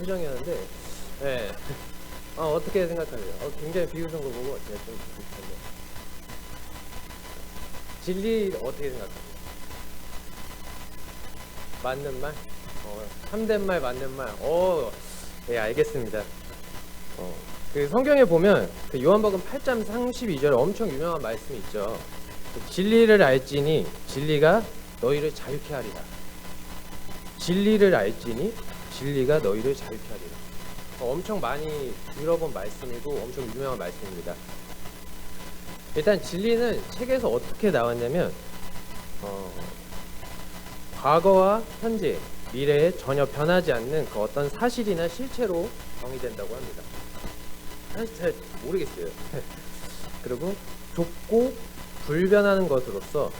표정이었는데, 예. 어떻게 생각하세요? 굉장히 비웃은 거 보고 제가 좀 비웃었네요. 진리 어떻게 생각하세요? 맞는 말? 참된 말, 맞는 말. 예, 알겠습니다. 그 성경에 보면 그 요한복음 8장 32절에 엄청 유명한 말씀이 있죠. 진리를 알지니 진리가 너희를 자유케 하리라. 진리를 알지니 진리가 너희를 자유케 하리라. 엄청 많이 들어본 말씀이고 엄청 유명한 말씀입니다. 일단 진리는 책에서 어떻게 나왔냐면 과거와 현재, 미래에 전혀 변하지 않는 그 어떤 사실이나 실체로 정의된다고 합니다. 사실 잘 모르겠어요. 그리고 좁고 불변하는 것으로서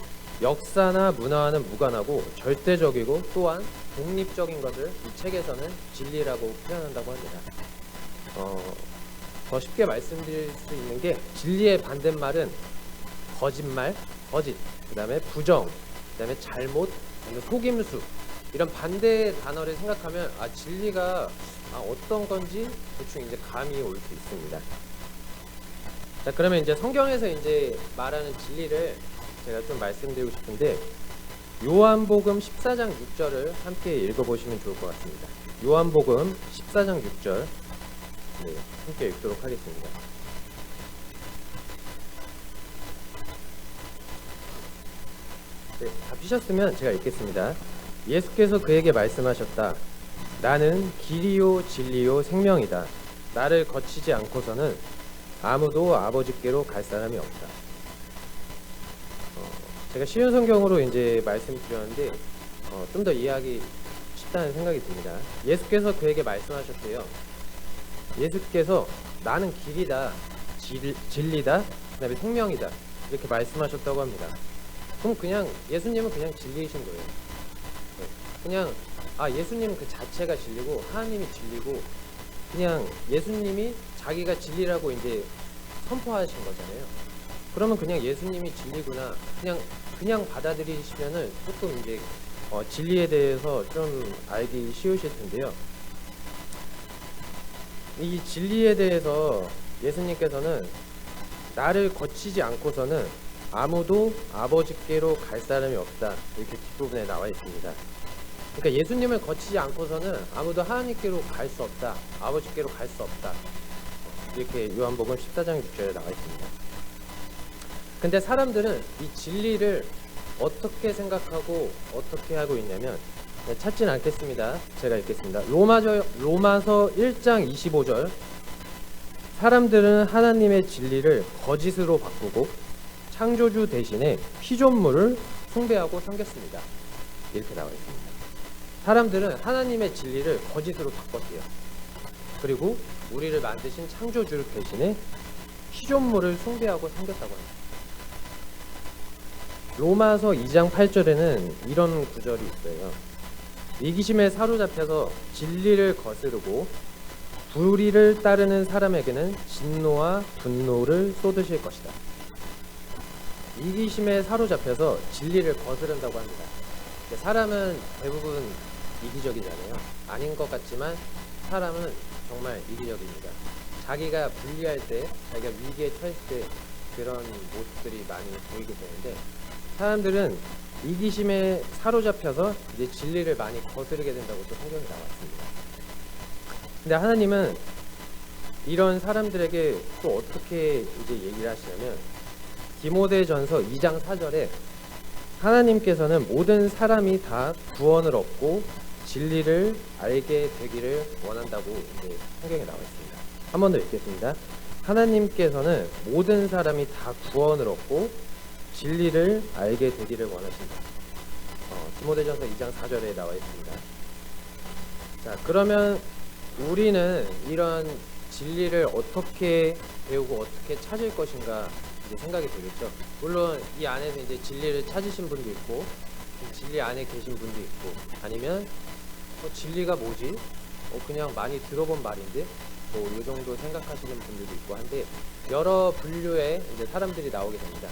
역사나 문화와는 무관하고 절대적이고 또한 독립적인 것을 이 책에서는 진리라고 표현한다고 합니다. 더 쉽게 말씀드릴 수 있는 게 진리의 반대말은 거짓말, 거짓, 그 다음에 부정, 그 다음에 잘못, 그 다음에 속임수, 이런 반대 단어를 생각하면 진리가 어떤 건지 대충 이제 감이 올 수 있습니다. 자, 그러면 이제 성경에서 이제 말하는 진리를 제가 좀 말씀드리고 싶은데, 요한복음 14장 6절을 함께 읽어보시면 좋을 것 같습니다. 요한복음 14장 6절, 네, 함께 읽도록 하겠습니다. 네, 다 피셨으면 제가 읽겠습니다. 예수께서 그에게 말씀하셨다. 나는 길이요 진리요 생명이다. 나를 거치지 않고서는 아무도 아버지께로 갈 사람이 없다. 제가 쉬운 성경으로 이제 말씀드렸는데 좀 더 이해하기 쉽다는 생각이 듭니다. 예수께서 그에게 말씀하셨대요. 예수께서 나는 길이다, 진리다, 그다음에 생명이다 이렇게 말씀하셨다고 합니다. 그럼 그냥 예수님은 그냥 진리이신 거예요. 그냥 예수님 그 자체가 진리고 하나님이 진리고 그냥 예수님이 자기가 진리라고 이제 선포하신 거잖아요. 그러면 그냥 예수님이 진리구나 그냥 받아들이시면은 조금 이제 진리에 대해서 좀 알기 쉬우실 텐데요. 이 진리에 대해서 예수님께서는 나를 거치지 않고서는 아무도 아버지께로 갈 사람이 없다 이렇게 뒷부분에 나와 있습니다. 그러니까 예수님을 거치지 않고서는 아무도 하나님께로 갈 수 없다, 아버지께로 갈 수 없다 이렇게 요한복음 14장 6절에 나와 있습니다. 근데 사람들은 이 진리를 어떻게 생각하고 어떻게 하고 있냐면, 찾진 않겠습니다. 제가 읽겠습니다. 로마서 1장 25절, 사람들은 하나님의 진리를 거짓으로 바꾸고 창조주 대신에 피조물을 숭배하고 섬겼습니다. 이렇게 나와 있습니다. 사람들은 하나님의 진리를 거짓으로 바꿨대요. 그리고 우리를 만드신 창조주 대신에 피조물을 숭배하고 섬겼다고 합니다. 로마서 2장 8절에는 이런 구절이 있어요. 이기심에 사로잡혀서 진리를 거스르고 불의를 따르는 사람에게는 진노와 분노를 쏟으실 것이다. 이기심에 사로잡혀서 진리를 거스른다고 합니다. 사람은 대부분 이기적이잖아요. 아닌 것 같지만 사람은 정말 이기적입니다. 자기가 불리할 때, 자기가 위기에 처했을 때 그런 모습들이 많이 보이게 되는데, 사람들은 이기심에 사로잡혀서 이제 진리를 많이 거스르게 된다고 또 성경에 나왔습니다. 근데 하나님은 이런 사람들에게 또 어떻게 이제 얘기를 하시냐면, 디모데전서 2장 4절에 하나님께서는 모든 사람이 다 구원을 얻고 진리를 알게 되기를 원한다고 이제 성경에 나와 있습니다. 한 번 더 읽겠습니다. 하나님께서는 모든 사람이 다 구원을 얻고 진리를 알게 되기를 원하신다. 디모데전서 2장 4절에 나와 있습니다. 자, 그러면 우리는 이런 진리를 어떻게 배우고 어떻게 찾을 것인가 이제 생각이 되겠죠. 물론 이 안에서 이제 진리를 찾으신 분도 있고 진리 안에 계신 분도 있고, 아니면 진리가 뭐지? 그냥 많이 들어본 말인데 이 정도 생각하시는 분들도 있고 한데, 여러 분류의 이제 사람들이 나오게 됩니다.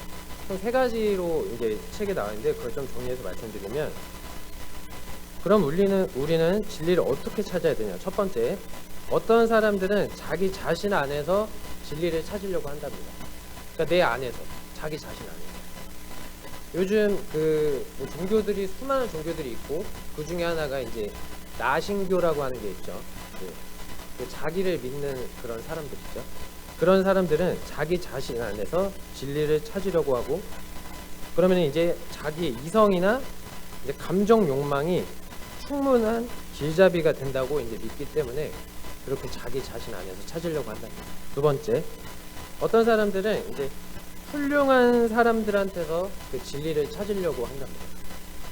총 3가지로 이제 책에 나와 있는데 그걸 좀 정리해서 말씀드리면, 그럼 우리는 진리를 어떻게 찾아야 되냐? 첫 번째, 어떤 사람들은 자기 자신 안에서 진리를 찾으려고 한답니다. 그러니까 내 안에서, 자기 자신 안에서. 요즘 뭐 종교들이 수많은 종교들이 있고 그 중에 하나가 이제 나신교라고 하는 게 있죠. 그 자기를 믿는 그런 사람들 있죠. 그런 사람들은 자기 자신 안에서 진리를 찾으려고 하고, 그러면 이제 자기의 이성이나 이제 감정 욕망이 충분한 길잡이가 된다고 이제 믿기 때문에 그렇게 자기 자신 안에서 찾으려고 한답니다. 두 번째, 어떤 사람들은 이제 훌륭한 사람들한테서 그 진리를 찾으려고 한답니다.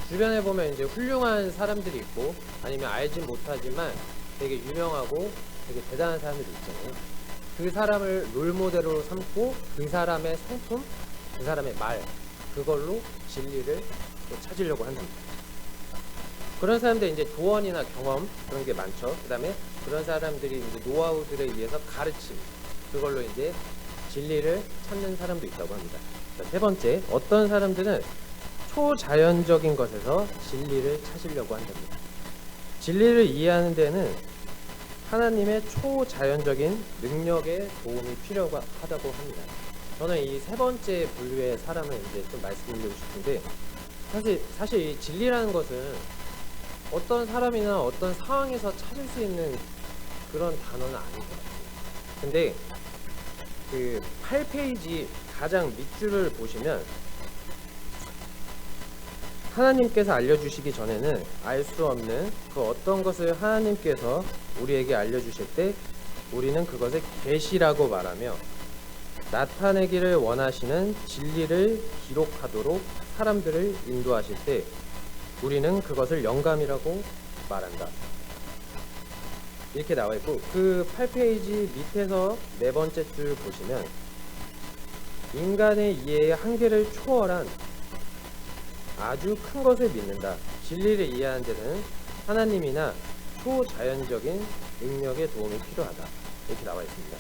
주변에 보면 이제 훌륭한 사람들이 있고 아니면 알지 못하지만 되게 유명하고 되게 대단한 사람들이 있잖아요. 그 사람을 롤모델로 삼고 그 사람의 성품, 그 사람의 말, 그걸로 진리를 또 찾으려고 한답니다. 그런 사람들 이제 조언이나 경험 그런 게 많죠. 그다음에 그런 사람들이 이제 노하우들에 의해서 가르침, 그걸로 이제 진리를 찾는 사람도 있다고 합니다. 자, 세 번째, 어떤 사람들은 초자연적인 것에서 진리를 찾으려고 한답니다. 진리를 이해하는 데는 하나님의 초자연적인 능력의 도움이 필요하다고 합니다. 저는 이 세 번째 분류의 사람을 이제 좀 말씀드리고 싶은데, 사실 이 진리라는 것은 어떤 사람이나 어떤 상황에서 찾을 수 있는 그런 단어는 아닌 것 같아요. 근데 그 8페이지 가장 밑줄을 보시면 하나님께서 알려주시기 전에는 알 수 없는 그 어떤 것을 하나님께서 우리에게 알려주실 때 우리는 그것을 계시라고 말하며, 나타내기를 원하시는 진리를 기록하도록 사람들을 인도하실 때 우리는 그것을 영감이라고 말한다. 이렇게 나와 있고, 그 8페이지 밑에서 네 번째 줄 보시면 인간의 이해의 한계를 초월한 아주 큰 것을 믿는다. 진리를 이해하는 데는 하나님이나 초자연적인 능력의 도움이 필요하다. 이렇게 나와 있습니다.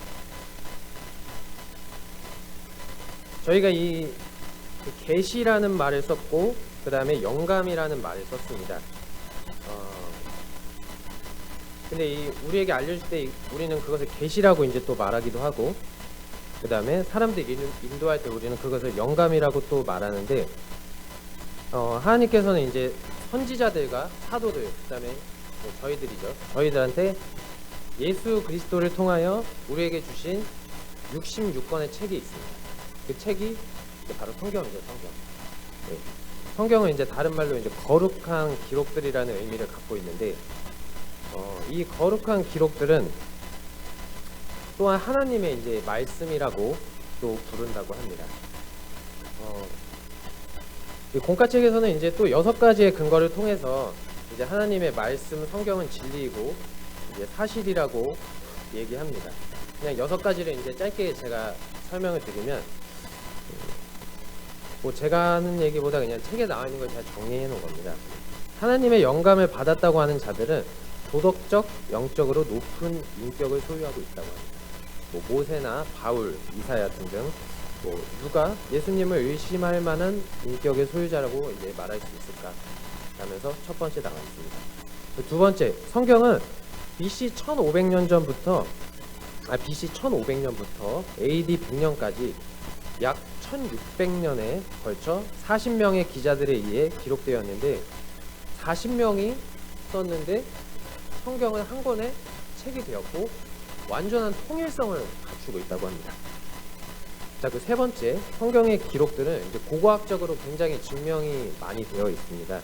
저희가 이 계시라는 말을 썼고 그 다음에 영감이라는 말을 썼습니다. 근데 우리에게 알려줄 때 우리는 그것을 계시라고 이제 또 말하기도 하고, 그 다음에 사람들이 인도할 때 우리는 그것을 영감이라고 또 말하는데, 하나님께서는 이제 선지자들과 사도들, 그 다음에 저희들이죠. 저희들한테 예수 그리스도를 통하여 우리에게 주신 66권의 책이 있습니다. 그 책이 바로 성경이죠, 성경. 네. 성경은 이제 다른 말로 이제 거룩한 기록들이라는 의미를 갖고 있는데, 이 거룩한 기록들은 또한 하나님의 이제 말씀이라고 또 부른다고 합니다. 이 공과책에서는 이제 또 6가지의 근거를 통해서 이제 하나님의 말씀, 성경은 진리이고 이제 사실이라고 얘기합니다. 그냥 6가지를 이제 짧게 제가 설명을 드리면, 뭐 제가 하는 얘기보다 그냥 책에 나와 있는 걸 제가 정리해 놓은 겁니다. 하나님의 영감을 받았다고 하는 자들은 도덕적, 영적으로 높은 인격을 소유하고 있다고 합니다. 뭐 모세나 바울, 이사야 등등 누가 예수님을 의심할 만한 인격의 소유자라고 이제 말할 수 있을까 하면서 첫 번째 나와 있습니다. 두 번째, 성경은 BC 1500년 전부터 BC 1500년부터 AD 100년까지 약 1600년에 걸쳐 40명의 기자들에 의해 기록되었는데, 40명이 썼는데 성경은 한 권의 책이 되었고 완전한 통일성을 갖추고 있다고 합니다. 자, 그 세 번째, 성경의 기록들은 이제 고고학적으로 굉장히 증명이 많이 되어 있습니다.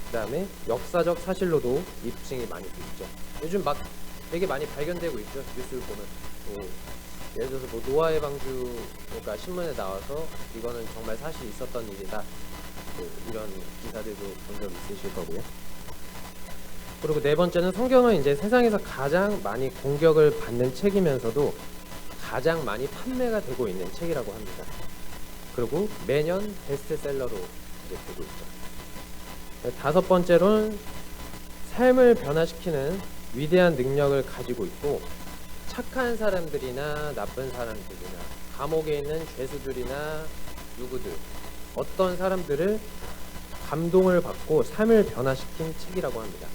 그 다음에 역사적 사실로도 입증이 많이 되어 있죠. 요즘 막 되게 많이 발견되고 있죠. 뉴스를 보면. 예를 들어서 뭐 노아의 방주가 신문에 나와서 이거는 정말 사실 있었던 일이다. 이런 기사들도 본 적 있으실 거고요. 그리고 네 번째는 성경은 이제 세상에서 가장 많이 공격을 받는 책이면서도 가장 많이 판매가 되고 있는 책이라고 합니다. 그리고 매년 베스트셀러로 이제 되고 있죠. 다섯 번째로는 삶을 변화시키는 위대한 능력을 가지고 있고, 착한 사람들이나 나쁜 사람들이나 감옥에 있는 죄수들이나 누구들, 어떤 사람들을 감동을 받고 삶을 변화시킨 책이라고 합니다.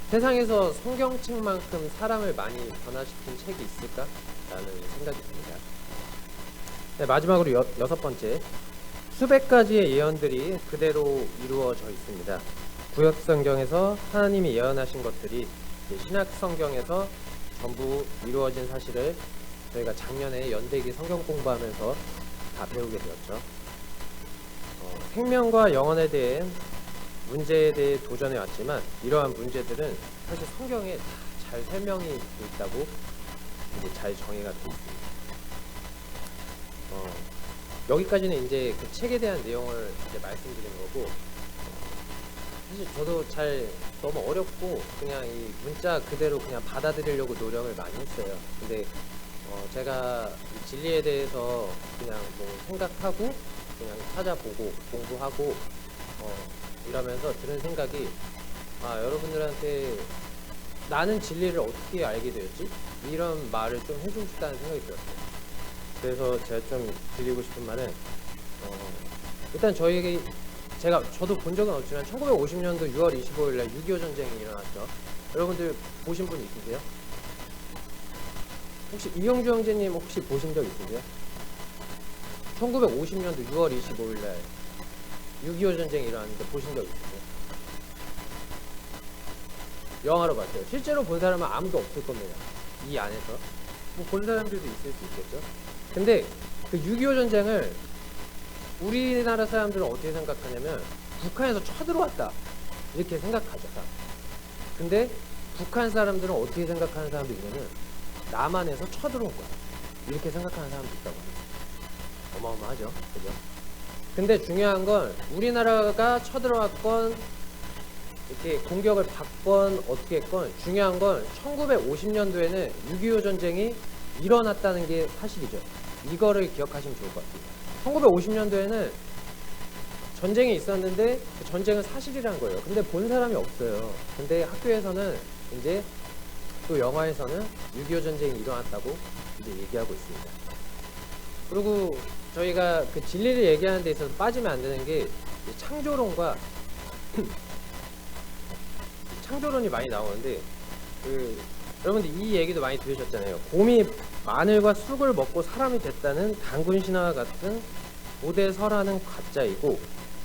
세상에서 성경책만큼 사람을 많이 변화시킨 책이 있을까라는 생각이 듭니다. 네, 마지막으로 여섯 번째, 수백 가지의 예언들이 그대로 이루어져 있습니다. 구약 성경에서 하나님이 예언하신 것들이 신약 성경에서 전부 이루어진 사실을 저희가 작년에 연대기 성경 공부하면서 다 배우게 되었죠. 생명과 영혼에 대한 문제에 대해 도전해 왔지만 이러한 문제들은 사실 성경에 다 잘 설명이 되어 있다고 이제 잘 정의가 되어 있습니다. 여기까지는 이제 그 책에 대한 내용을 이제 말씀드린 거고, 사실 저도 잘 너무 어렵고 그냥 이 문자 그대로 그냥 받아들이려고 노력을 많이 했어요. 근데 제가 이 진리에 대해서 그냥 뭐 생각하고 그냥 찾아보고 공부하고 이러면서 드는 생각이, 여러분들한테 나는 진리를 어떻게 알게 되었지? 이런 말을 좀 해주고 싶다는 생각이 들었어요. 그래서 제가 좀 드리고 싶은 말은 일단 저도 본 적은 없지만 1950년도 6월 25일 날 6.25 전쟁이 일어났죠. 여러분들 보신 분 있으세요? 혹시 이영주 형제님 혹시 보신 적 있으세요? 1950년도 6월 25일 날 6.25 전쟁이 일어났는데 보신 적 있으세요? 영화로 봤어요. 실제로 본 사람은 아무도 없을 겁니다. 이 안에서. 뭐 본 사람들도 있을 수 있겠죠. 근데 그 6.25 전쟁을 우리나라 사람들은 어떻게 생각하냐면 북한에서 쳐들어왔다 이렇게 생각하죠. 근데 북한 사람들은 어떻게 생각하는 사람도 있냐면 남한에서 쳐들어온 거야 이렇게 생각하는 사람도 있다고 합니다. 어마어마하죠, 그죠? 근데 중요한 건 우리나라가 쳐들어왔건 이렇게 공격을 받건 어떻게 했건 중요한 건 1950년도에는 6.25 전쟁이 일어났다는 게 사실이죠. 이거를 기억하시면 좋을 것 같습니다. 1950년도에는 전쟁이 있었는데 그 전쟁은 사실이란 거예요. 근데 본 사람이 없어요. 근데 학교에서는 이제 또 영화에서는 6.25 전쟁이 일어났다고 이제 얘기하고 있습니다. 그리고 저희가 그 진리를 얘기하는 데 있어서 빠지면 안 되는 게 창조론과 창조론이 많이 나오는데 여러분들 이 얘기도 많이 들으셨잖아요. 곰이 마늘과 쑥을 먹고 사람이 됐다는 단군 신화와 같은 고대 설화는 가짜이고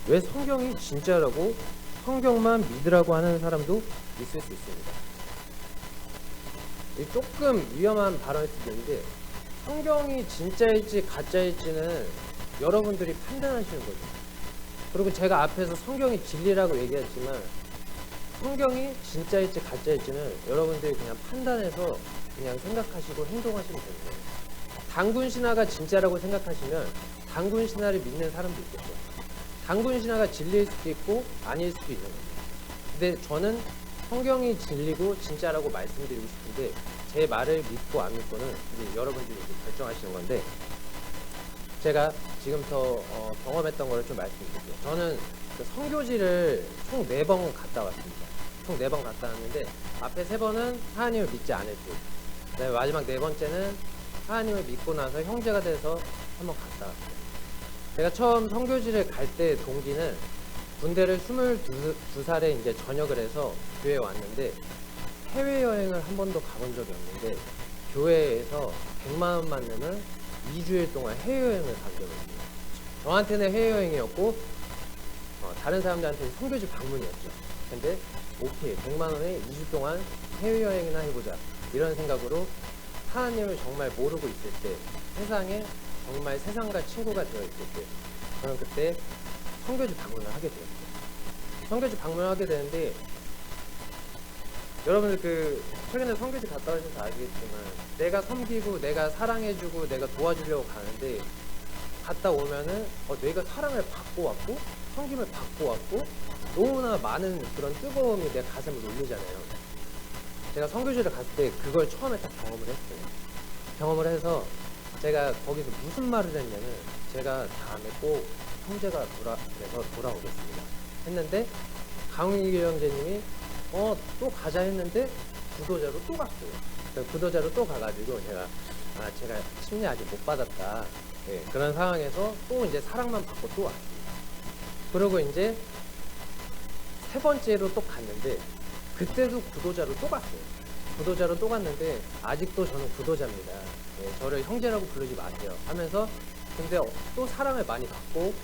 왜 성경이 진짜라고 성경만 믿으라고 하는 사람도 있을 수 있습니다. 조금 위험한 발언일 수도 있는데 성경이 진짜일지 가짜일지는 여러분들이 판단하시는 거죠. 그리고 제가 앞에서 성경이 진리라고 얘기했지만 성경이 진짜일지 가짜일지는 여러분들이 그냥 판단해서 그냥 생각하시고 행동하시면 됩니다. 단군 신화가 진짜라고 생각하시면 단군 신화를 믿는 사람도 있겠죠. 단군 신화가 진리일 수도 있고 아닐 수도 있는 겁니다. 근데 저는 성경이 진리고 진짜라고 말씀드리고 싶은데 제 말을 믿고 안 믿고는 이제 여러분들이 이제 결정하시는 건데, 제가 지금부터 경험했던 거를 좀 말씀드릴게요. 저는 그 선교지를 총 4번 갔다 왔습니다. 총 4번 갔다 왔는데 앞에 3번은 하나님을 믿지 않을 때, 그다음에 마지막 4번째는 하나님을 믿고 나서 형제가 돼서 한번 갔다 왔어요. 제가 처음 선교지를 갈 때 동기는 군대를 22살에 이제 전역을 해서 교회에 왔는데 해외여행을 한 번도 가본 적이 없는데 교회에서 100만 원만 내면 2주일 동안 해외여행을 간 적이 있어요. 저한테는 해외여행이었고 다른 사람들한테는 선교지 방문이었죠. 근데 오케이, 100만 원에 2주 동안 해외여행이나 해보자 이런 생각으로 하나님을 정말 모르고 있을 때, 세상에 정말 세상과 친구가 되어 있을 때, 저는 그때 선교지 방문을 하게 되었어요. 선교지 방문을 하게 되는데 여러분들 최근에 선교지 갔다 오셔서 아시겠지만 내가 섬기고 내가 사랑해주고 내가 도와주려고 가는데 갔다 오면은 내가 사랑을 받고 왔고 섬김을 받고 왔고 너무나 많은 그런 뜨거움이 내 가슴을 울리잖아요. 제가 선교지를 갔을 때 그걸 처음에 딱 경험을 했어요. 경험을 해서 제가 거기서 무슨 말을 했냐면 제가 다음에 꼭 형제가 돼서 돌아오겠습니다 했는데 강윤기 형제님이 또 가자 했는데 구도자로 또 갔어요. 구도자로 또 가가지고 제가 침례 아직 못 받았다. 그런 상황에서 또 이제 사랑만 받고 또 왔습니다. 그리고 이제 세 번째로 또 갔는데 그때도 구도자로 또 갔어요. 구도자로 또 갔는데 아직도 저는 구도자입니다. 저를 형제라고 부르지 마세요 하면서 근데 또 사랑을 많이 받고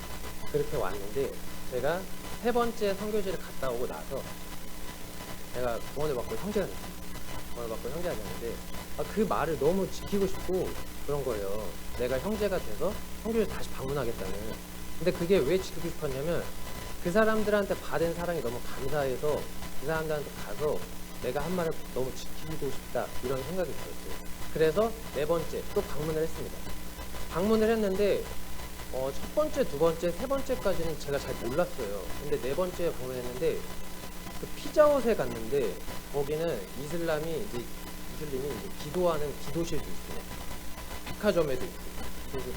그렇게 왔는데 제가 세 번째 선교지를 갔다 오고 나서 제가 구원을 받고 형제가 됐어요. 구원을 받고 형제가 됐는데 그 말을 너무 지키고 싶고 그런 거예요. 내가 형제가 돼서 선교지를 다시 방문하겠다는. 근데 그게 왜 지키고 싶었냐면 그 사람들한테 받은 사랑이 너무 감사해서 그 사람들한테 가서 내가 한 말을 너무 지키고 싶다 이런 생각이 들었어요. 그래서 네 번째 또 방문을 했습니다. 방문을 했는데 첫 번째, 두 번째, 세 번째까지는 제가 잘 몰랐어요. 근데 네 번째 방문했는데 그 피자헛에 갔는데 거기는 이슬람이 이제 기도하는 기도실도 있어요. 백화점에도 있고. 그래서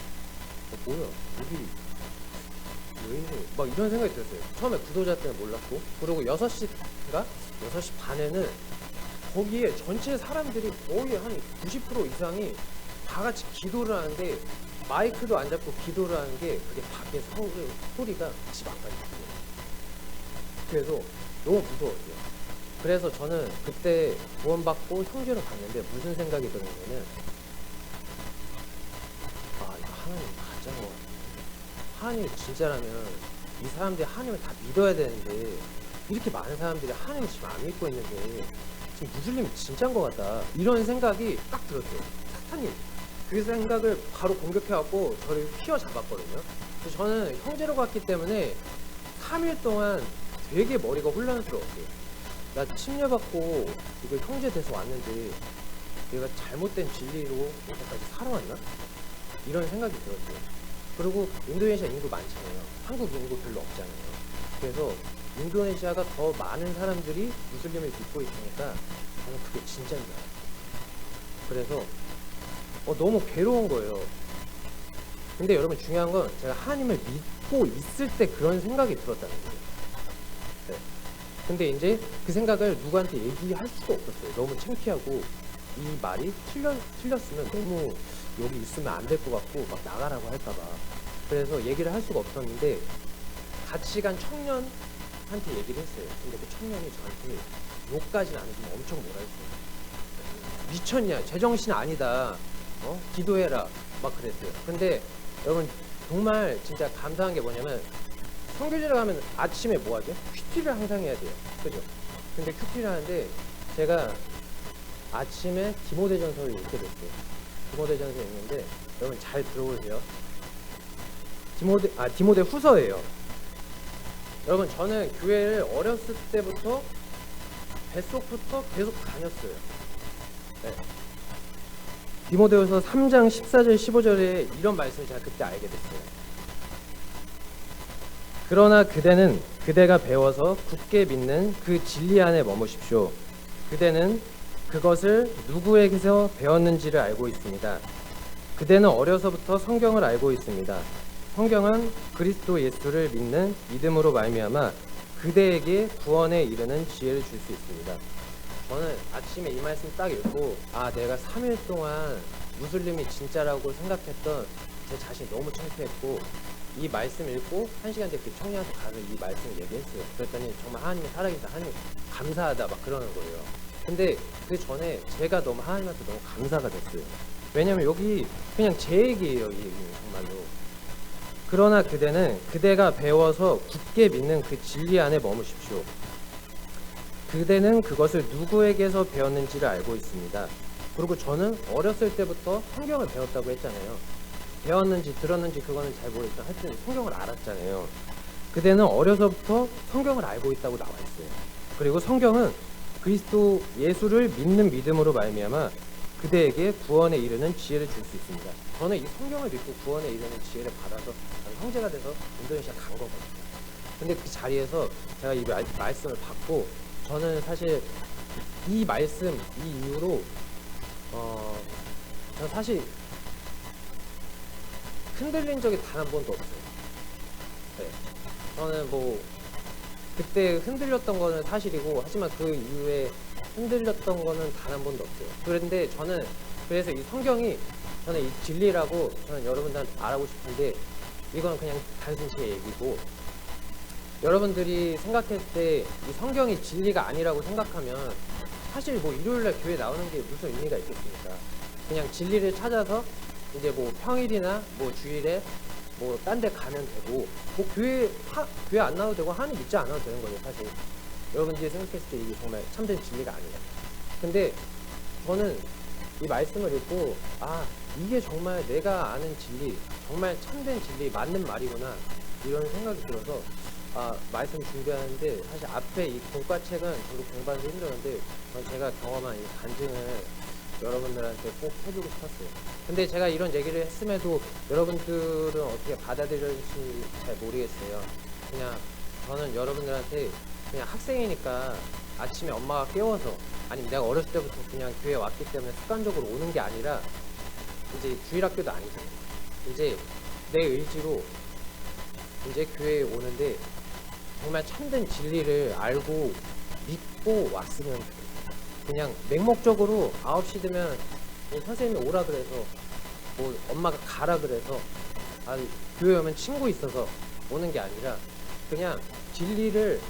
뭐야 여기 왜 이래? 막 이런 생각이 들었어요. 처음에 구도자 때문에 몰랐고 그리고 6시인가? 6시 반에는 거기에 전체 사람들이 거의 한 90% 이상이 다 같이 기도를 하는데 마이크도 안 잡고 기도를 하는 게 그게 밖에 소리가 집 안까지 들려요. 그래서 너무 무서웠어요. 그래서 저는 그때 구원받고 형제로 갔는데 무슨 생각이 들었냐면 이거 하나님 가짜인 것 같아. 하나님이 진짜라면 이 사람들이 하나님을 다 믿어야 되는데 이렇게 많은 사람들이 하나님을 지금 안 믿고 있는데 지금 무슬림이 진짜인 것 같다 이런 생각이 딱 들었어요. 사탄이 그 생각을 바로 공격해갖고 저를 휘어잡았거든요. 그래서 저는 형제로 갔기 때문에 3일 동안 되게 머리가 혼란스러웠어요. 나 침례받고 이거 형제 돼서 왔는데 내가 잘못된 진리로 여기까지 살아왔나? 이런 생각이 들었어요. 그리고 인도네시아 인구 많잖아요. 한국 인구 별로 없잖아요. 그래서 인도네시아가 더 많은 사람들이 무슬림을 믿고 있으니까 저는 그게 진짜인 줄 알았어요. 그래서 너무 괴로운 거예요. 근데 여러분 중요한 건 제가 하나님을 믿고 있을 때 그런 생각이 들었다는 거예요. 네. 근데 이제 그 생각을 누구한테 얘기할 수가 없었어요. 너무 창피하고 이 말이 틀렸으면 너무 여기 있으면 안 될 것 같고 막 나가라고 할까봐. 그래서 얘기를 할 수가 없었는데 같이 간 청년한테 얘기를 했어요. 근데 그 청년이 저한테 욕까지는 안 해주면 엄청 뭐라 했어요. 미쳤냐? 제정신 아니다. 기도해라. 막 그랬어요. 근데 여러분 정말 진짜 감사한 게 뭐냐면 선교지를 가면 아침에 뭐 하죠? 큐티를 항상 해야 돼요. 그죠? 근데 큐티를 하는데 제가 아침에 디모데전서를 읽게 됐어요. 디모데전서 읽는데 여러분 잘 들어보세요. 디모데 후서예요. 여러분 저는 교회를 어렸을 때부터 뱃속부터 계속 다녔어요. 네. 디모데후서 3장 14절 15절에 이런 말씀을 제가 그때 알게 됐어요. 그러나 그대는 그대가 배워서 굳게 믿는 그 진리 안에 머무십시오. 그대는 그것을 누구에게서 배웠는지를 알고 있습니다. 그대는 어려서부터 성경을 알고 있습니다. 성경은 그리스도 예수를 믿는 믿음으로 말미암아 그대에게 구원에 이르는 지혜를 줄 수 있습니다. 저는 아침에 이 말씀 딱 읽고 내가 3일 동안 무슬림이 진짜라고 생각했던 제 자신이 너무 창피했고 이 말씀 읽고 1시간 뒤에 그 청년한테 가서 이 말씀을 얘기했어요. 그랬더니 정말 하나님이 살아계시다, 하나님 감사하다 막 그러는 거예요. 근데 그 전에 제가 너무 하나님한테 너무 감사가 됐어요. 왜냐면 여기 그냥 제 얘기예요. 이 얘기는 정말로. 그러나 그대는 그대가 배워서 굳게 믿는 그 진리 안에 머무십시오. 그대는 그것을 누구에게서 배웠는지를 알고 있습니다. 그리고 저는 어렸을 때부터 성경을 배웠다고 했잖아요. 배웠는지 들었는지 그거는 잘 모르겠지만 하여튼 성경을 알았잖아요. 그대는 어려서부터 성경을 알고 있다고 나와 있어요. 그리고 성경은 그리스도 예수를 믿는 믿음으로 말미암아 그대에게 구원에 이르는 지혜를 줄 수 있습니다. 저는 이 성경을 믿고 구원에 이르는 지혜를 받아서 형제가 돼서 인도네시아 간 거거든요. 근데 그 자리에서 제가 이 말씀을 받고 저는 사실 이 말씀, 이 이후로 저는 사실 흔들린 적이 단 한 번도 없어요. 네. 저는 뭐 그때 흔들렸던 거는 사실이고 하지만 그 이후에 흔들렸던 거는 단 한 번도 없어요. 그런데 저는 그래서 이 성경이 저는 이 진리라고 저는 여러분들한테 말하고 싶은데 이건 그냥 단순 제 얘기고 여러분들이 생각했을 때 이 성경이 진리가 아니라고 생각하면 사실 뭐 일요일날 교회 나오는 게 무슨 의미가 있겠습니까? 그냥 진리를 찾아서 이제 뭐 평일이나 뭐 주일에 뭐 딴 데 가면 되고 뭐 교회 안 나와도 되고 하나님 믿지 않아도 되는 거예요. 사실 여러분들이 생각했을 때 이게 정말 참된 진리가 아니에요. 근데 저는 이 말씀을 읽고 이게 정말 내가 아는 진리, 정말 참된 진리 맞는 말이구나 이런 생각이 들어서 말씀 준비하는데 사실 앞에 이 공과책은 저도 공부하기 힘들었는데 제가 경험한 이 간증을 여러분들한테 꼭 해주고 싶었어요. 근데 제가 이런 얘기를 했음에도 여러분들은 어떻게 받아들여질지 잘 모르겠어요. 그냥 저는 여러분들한테 그냥 학생이니까 아침에 엄마가 깨워서 아니면 내가 어렸을 때부터 그냥 교회 왔기 때문에 습관적으로 오는 게 아니라 이제 주일학교도 아니죠. 이제 내 의지로 이제 교회에 오는데 정말 참된 진리를 알고 믿고 왔으면 좋겠어요. 그냥 맹목적으로 9시 되면 선생님이 오라 그래서 뭐 엄마가 가라 그래서 교회 오면 친구 있어서 오는 게 아니라 그냥 진리를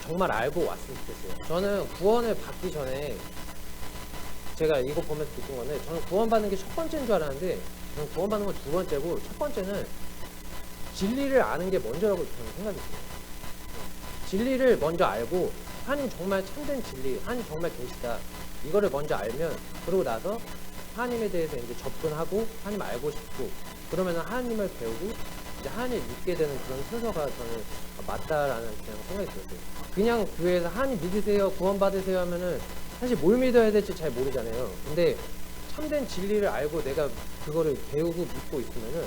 정말 알고 왔으면 좋겠어요. 저는 구원을 받기 전에 제가 이거 보면서 느낀 건데 저는 구원받는 게 첫 번째인 줄 알았는데 저는 구원받는 건 두 번째고 첫 번째는 진리를 아는 게 먼저라고 저는 생각이 들어요. 진리를 먼저 알고 하나님 정말 참된 진리, 하나님 정말 계시다 이거를 먼저 알면 그러고 나서 하나님에 대해서 이제 접근하고 하나님 알고 싶고 그러면 하나님을 배우고 이제 하나님을 믿게 되는 그런 순서가 저는 맞다라는 그냥 생각이 들었어요. 그냥 교회에서 하나님 믿으세요, 구원 받으세요 하면은 사실 뭘 믿어야 될지 잘 모르잖아요. 근데 참된 진리를 알고 내가 그거를 배우고 믿고 있으면은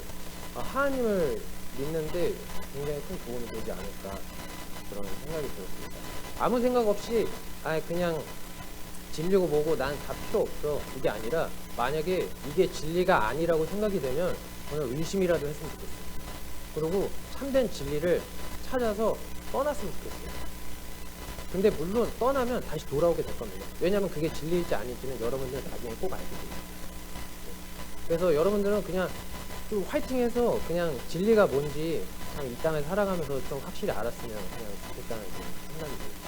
하나님을 믿는데 굉장히 큰 도움이 되지 않을까 그런 생각이 들었습니다. 아무 생각 없이 그냥 진리고 뭐고 난 다 필요 없어 이게 아니라 만약에 이게 진리가 아니라고 생각이 되면 저는 의심이라도 했으면 좋겠어요. 그리고 참된 진리를 찾아서 떠났으면 좋겠어요. 근데 물론 떠나면 다시 돌아오게 될 겁니다. 왜냐하면 그게 진리일지 아닐지는 여러분들은 나중에 꼭 알게 됩니다. 그래서 여러분들은 그냥 좀 화이팅해서 그냥 진리가 뭔지 이 땅을 살아가면서 좀 확실히 알았으면 그냥 좋겠다는 생각이 듭니다.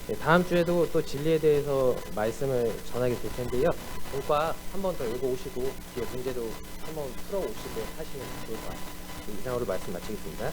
네, 다음 주에도 또 진리에 대해서 말씀을 전하게 될 텐데요. 본과 한 번 더 읽어오시고 뒤에 문제도 한번 풀어오시고 하시면 좋을 것 같아요. 이상으로 말씀 마치겠습니다.